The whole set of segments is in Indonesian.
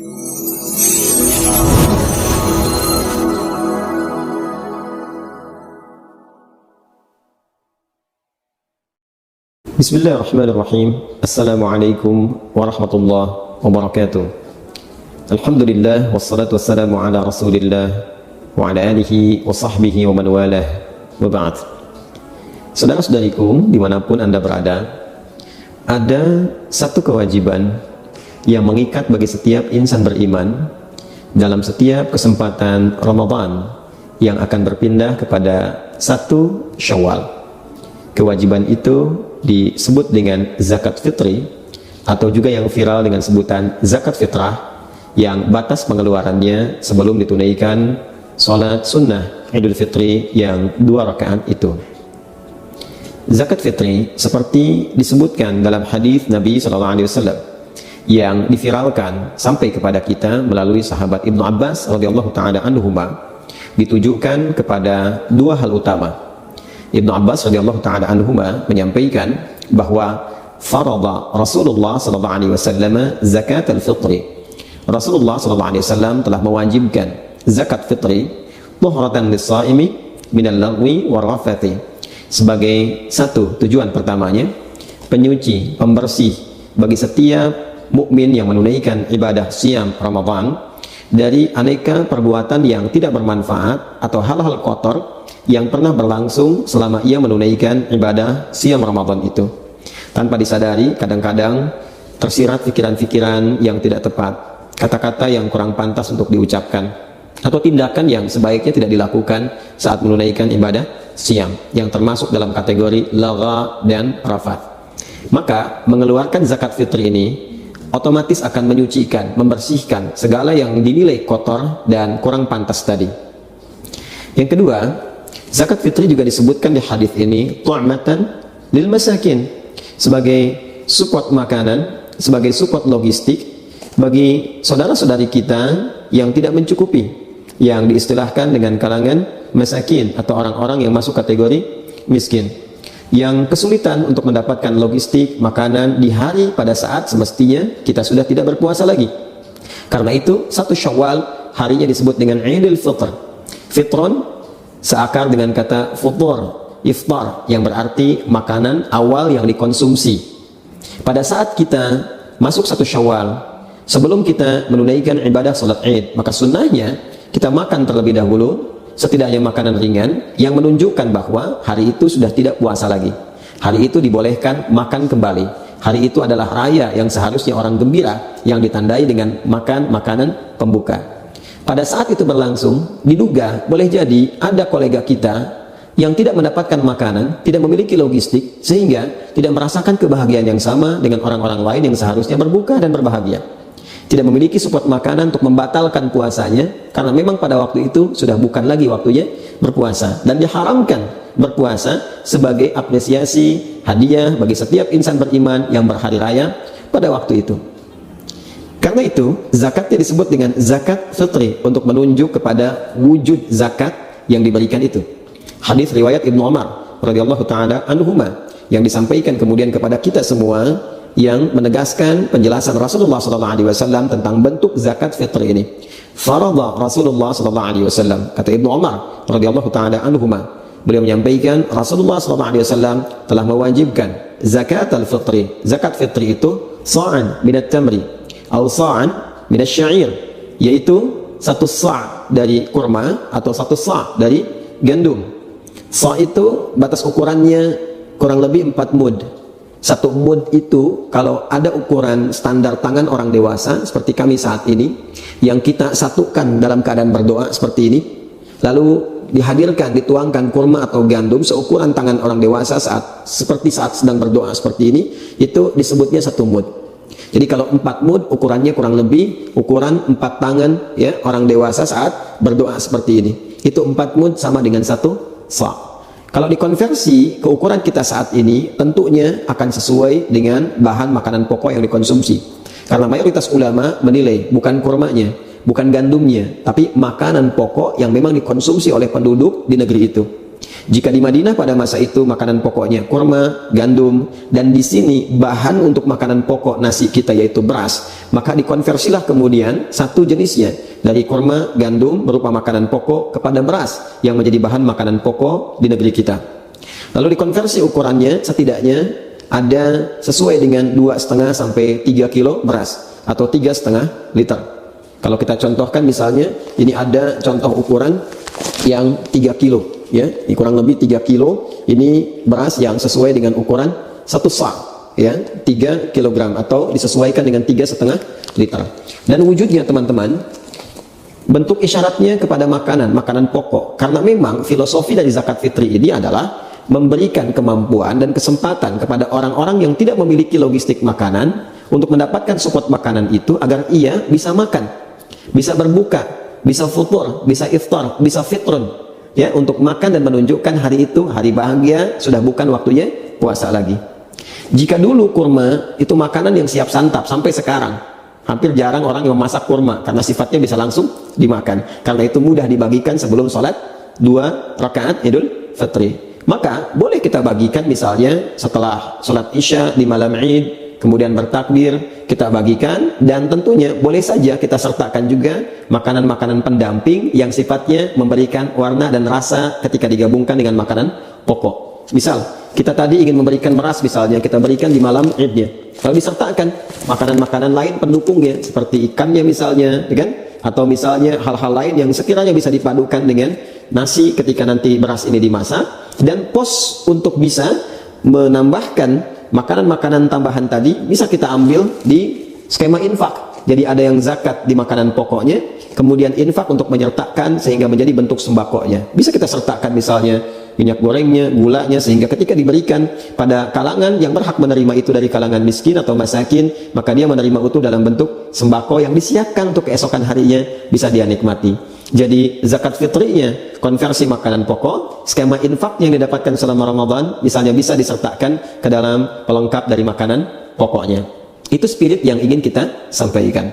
Bismillahirrahmanirrahim. Assalamualaikum warahmatullahi wabarakatuh. Alhamdulillah wassalatu wassalamu ala Rasulillah wa ala alihi wa sahbihi wa man walah wa ba'd. Saudara-saudariku dimanapun Anda berada, ada satu kewajiban yang mengikat bagi setiap insan beriman dalam setiap kesempatan Ramadan yang akan berpindah kepada 1 Syawal. Kewajiban itu disebut dengan zakat fitri, atau juga yang viral dengan sebutan zakat fitrah, yang batas pengeluarannya sebelum ditunaikan sholat sunnah Idul Fitri yang 2 rakaat itu. Zakat fitri seperti disebutkan dalam hadis Nabi SAW yang diviralkan sampai kepada kita melalui sahabat Ibnu Abbas radhiyallahu taala anhuma, ditujukan kepada 2 hal utama. Ibnu Abbas radhiyallahu taala anhuma menyampaikan bahwa farada Rasulullah sallallahu alaihi wasallam zakat al-fitri. Rasulullah sallallahu alaihi wasallam telah mewajibkan zakat fitri tuhratan lis-shaimi minal lagwi war rafathi, sebagai satu tujuan pertamanya, penyuci, pembersih bagi setiap mukmin yang menunaikan ibadah siam Ramadan dari aneka perbuatan yang tidak bermanfaat atau hal-hal kotor yang pernah berlangsung selama ia menunaikan ibadah siam Ramadan itu. Tanpa disadari, kadang-kadang tersirat pikiran-pikiran yang tidak tepat, kata-kata yang kurang pantas untuk diucapkan, atau tindakan yang sebaiknya tidak dilakukan saat menunaikan ibadah siam, yang termasuk dalam kategori lagha dan rafath. Maka mengeluarkan zakat fitri ini otomatis akan menyucikan, membersihkan segala yang dinilai kotor dan kurang pantas tadi. Yang kedua, zakat fitri juga disebutkan di hadis ini tu'matan lil masakin, sebagai support makanan, sebagai support logistik bagi saudara-saudari kita yang tidak mencukupi, yang diistilahkan dengan kalangan masakin atau orang-orang yang masuk kategori miskin, yang kesulitan untuk mendapatkan logistik makanan di hari pada saat semestinya kita sudah tidak berpuasa lagi. Karena itu 1 Syawal harinya disebut dengan Idul Fitr. Fitron seakar dengan kata futur, iftar, yang berarti makanan awal yang dikonsumsi. Pada saat kita masuk 1 Syawal, sebelum kita menunaikan ibadah salat Id, maka sunnahnya kita makan terlebih dahulu, setidaknya makanan ringan yang menunjukkan bahwa hari itu sudah tidak puasa lagi. Hari itu dibolehkan makan kembali. Hari itu adalah raya yang seharusnya orang gembira, yang ditandai dengan makan makanan pembuka. Pada saat itu berlangsung, diduga boleh jadi ada kolega kita yang tidak mendapatkan makanan, tidak memiliki logistik, sehingga tidak merasakan kebahagiaan yang sama dengan orang-orang lain yang seharusnya berbuka dan berbahagia. Tidak memiliki support makanan untuk membatalkan puasanya, karena memang pada waktu itu sudah bukan lagi waktunya berpuasa, dan diharamkan berpuasa sebagai apresiasi hadiah bagi setiap insan beriman yang berhari raya pada waktu itu. Karena itu zakatnya disebut dengan zakat fitri, untuk menunjuk kepada wujud zakat yang diberikan itu. Hadis riwayat Ibnu Umar radhiyallahu taala anhuma yang disampaikan kemudian kepada kita semua, yang menegaskan penjelasan Rasulullah sallallahu alaihi wasallam tentang bentuk zakat fitri ini. Farada Rasulullah sallallahu alaihi wasallam, kata Ibnu Umar radhiyallahu taala anhuma, beliau menyampaikan Rasulullah sallallahu alaihi wasallam telah mewajibkan zakat al-fitri. Zakat fitri itu sa'an minat tamri atau sa'an minat syair, yaitu 1 sa' dari kurma atau 1 sa' dari gandum. Sa' itu batas ukurannya kurang lebih 4 mud. 1 mud itu kalau ada ukuran standar tangan orang dewasa seperti kami saat ini, yang kita satukan dalam keadaan berdoa seperti ini, lalu dihadirkan, dituangkan kurma atau gandum seukuran tangan orang dewasa seperti saat sedang berdoa seperti ini, itu disebutnya 1 mud. Jadi kalau 4 mud ukurannya kurang lebih ukuran 4 tangan ya orang dewasa saat berdoa seperti ini. Itu 4 mud sama dengan 1 sa'. Kalau dikonversi ke ukuran kita saat ini, tentunya akan sesuai dengan bahan makanan pokok yang dikonsumsi. Karena mayoritas ulama menilai bukan kurmanya, bukan gandumnya, tapi makanan pokok yang memang dikonsumsi oleh penduduk di negeri itu. Jika di Madinah pada masa itu makanan pokoknya kurma, gandum, dan di sini bahan untuk makanan pokok nasi kita yaitu beras, maka dikonversilah kemudian satu jenisnya dari kurma, gandum berupa makanan pokok kepada beras yang menjadi bahan makanan pokok di negeri kita. Lalu dikonversi ukurannya setidaknya ada sesuai dengan 2,5 sampai 3 kilo beras atau 3,5 liter. Kalau kita contohkan misalnya ini ada contoh ukuran yang 3 kilo ya, ini kurang lebih 3 kilo ini beras yang sesuai dengan ukuran 1 sa ya, 3 kilogram atau disesuaikan dengan 3,5 liter. Dan wujudnya teman-teman, bentuk isyaratnya kepada makanan pokok, karena memang filosofi dari zakat fitri ini adalah memberikan kemampuan dan kesempatan kepada orang-orang yang tidak memiliki logistik makanan untuk mendapatkan support makanan itu agar ia bisa makan, bisa berbuka, bisa futur, bisa iftar, bisa fitrun ya, untuk makan dan menunjukkan hari itu hari bahagia, sudah bukan waktunya puasa lagi. Jika dulu kurma itu makanan yang siap santap, sampai sekarang hampir jarang orang yang memasak kurma karena sifatnya bisa langsung dimakan, karena itu mudah dibagikan sebelum sholat 2 rakaat Idul Fitri. Maka boleh kita bagikan misalnya setelah sholat isya di malam Id, kemudian bertakbir kita bagikan, dan tentunya boleh saja kita sertakan juga makanan-makanan pendamping yang sifatnya memberikan warna dan rasa ketika digabungkan dengan makanan pokok. Misal kita tadi ingin memberikan beras, misalnya kita berikan di malam Idnya, lalu disertakan makanan-makanan lain pendukungnya seperti ikannya misalnya, kan? Atau misalnya hal-hal lain yang sekiranya bisa dipadukan dengan nasi ketika nanti beras ini dimasak. Dan pos untuk bisa menambahkan makanan-makanan tambahan tadi bisa kita ambil di skema infak. Jadi ada yang zakat di makanan pokoknya, kemudian infak untuk menyertakan sehingga menjadi bentuk sembakonya. Bisa kita sertakan misalnya minyak gorengnya, gulanya, sehingga ketika diberikan pada kalangan yang berhak menerima itu dari kalangan miskin atau masakin, maka dia menerima itu dalam bentuk sembako yang disiapkan untuk keesokan harinya bisa dia nikmati. Jadi zakat fitrinya konversi makanan pokok, skema infak yang didapatkan selama Ramadan misalnya bisa disertakan ke dalam pelengkap dari makanan pokoknya. Itu spirit yang ingin kita sampaikan.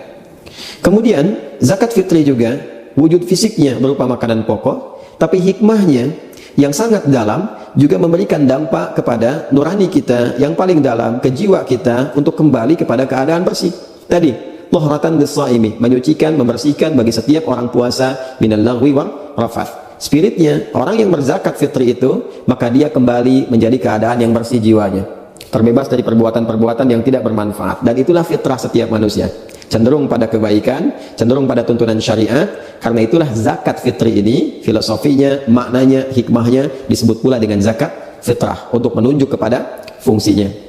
Kemudian zakat fitri juga wujud fisiknya berupa makanan pokok, tapi hikmahnya yang sangat dalam juga memberikan dampak kepada nurani kita yang paling dalam, ke jiwa kita untuk kembali kepada keadaan bersih. Tadi tuhratan lis-shaimi, menyucikan, membersihkan bagi setiap orang puasa minal lagwi wal rafath. Spiritnya orang yang berzakat fitri itu, maka dia kembali menjadi keadaan yang bersih jiwanya, terbebas dari perbuatan-perbuatan yang tidak bermanfaat. Dan itulah fitrah setiap manusia, cenderung pada kebaikan, cenderung pada tuntunan syariat. Karena itulah zakat fitri ini filosofinya, maknanya, hikmahnya disebut pula dengan zakat fitrah, untuk menunjuk kepada fungsinya.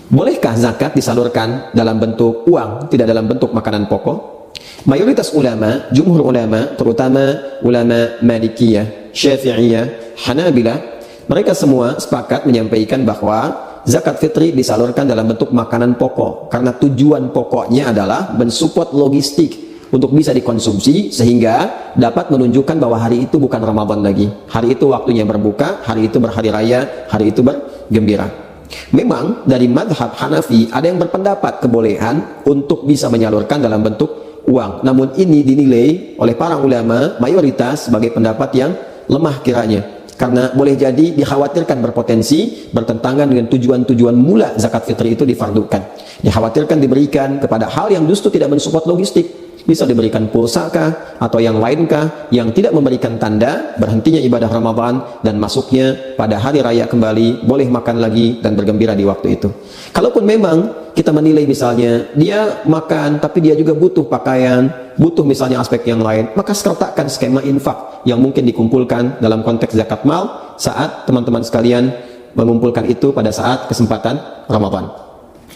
Bolehkah zakat disalurkan dalam bentuk uang, tidak dalam bentuk makanan pokok? Mayoritas ulama, jumhur ulama, terutama ulama Malikiyah, Syafi'iyah, Hanabilah, mereka semua sepakat menyampaikan bahwa zakat fitri disalurkan dalam bentuk makanan pokok, karena tujuan pokoknya adalah mensupport logistik untuk bisa dikonsumsi sehingga dapat menunjukkan bahwa hari itu bukan Ramadan lagi, hari itu waktunya berbuka, hari itu berhari raya, hari itu bergembira. Memang dari madhab Hanafi ada yang berpendapat kebolehan untuk bisa menyalurkan dalam bentuk uang, namun ini dinilai oleh para ulama mayoritas sebagai pendapat yang lemah kiranya, karena boleh jadi dikhawatirkan berpotensi bertentangan dengan tujuan-tujuan mula zakat fitri itu difardukan. Dikhawatirkan diberikan kepada hal yang justru tidak mensupport logistik, bisa diberikan pulsakah atau yang lainkah yang tidak memberikan tanda berhentinya ibadah Ramadan dan masuknya pada hari raya kembali, boleh makan lagi dan bergembira di waktu itu. Kalaupun memang kita menilai misalnya dia makan tapi dia juga butuh pakaian, butuh misalnya aspek yang lain, maka sertakan skema infak yang mungkin dikumpulkan dalam konteks zakat mal saat teman-teman sekalian mengumpulkan itu pada saat kesempatan Ramadan.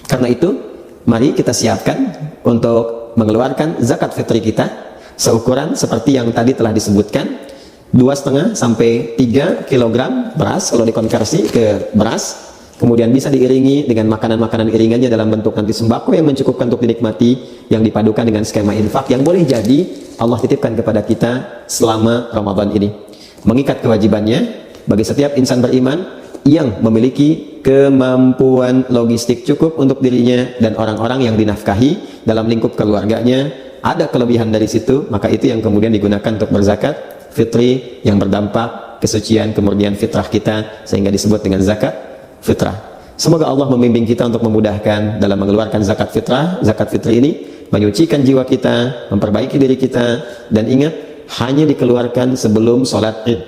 Karena itu mari kita siapkan untuk mengeluarkan zakat fitri kita seukuran seperti yang tadi telah disebutkan, 2,5 sampai 3 kilogram beras kalau dikonversi ke beras, kemudian bisa diiringi dengan makanan-makanan iringannya dalam bentuk nanti sembako yang mencukupkan untuk dinikmati, yang dipadukan dengan skema infak yang boleh jadi Allah titipkan kepada kita selama Ramadan ini, mengikat kewajibannya bagi setiap insan beriman yang memiliki kemampuan logistik cukup untuk dirinya dan orang-orang yang dinafkahi dalam lingkup keluarganya. Ada kelebihan dari situ, maka itu yang kemudian digunakan untuk berzakat fitri yang berdampak kesucian, kemurnian fitrah kita, sehingga disebut dengan zakat fitrah. Semoga Allah membimbing kita untuk memudahkan dalam mengeluarkan zakat fitrah. Zakat fitrah ini menyucikan jiwa kita, memperbaiki diri kita, dan ingat, hanya dikeluarkan sebelum sholat id.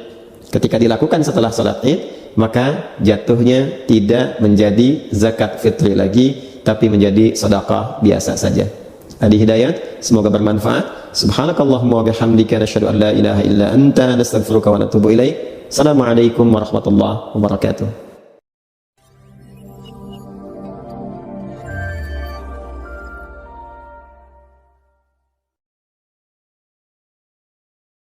Ketika dilakukan setelah sholat id, maka jatuhnya tidak menjadi zakat fitri lagi, tapi menjadi sedekah biasa saja. Adi Hidayat, semoga bermanfaat. Subhanakallahumma wa bihamdika, nasyhadu an la ilaha illa anta, nastaghfiruka wa natubu ilaik. Assalamualaikum warahmatullahi wabarakatuh.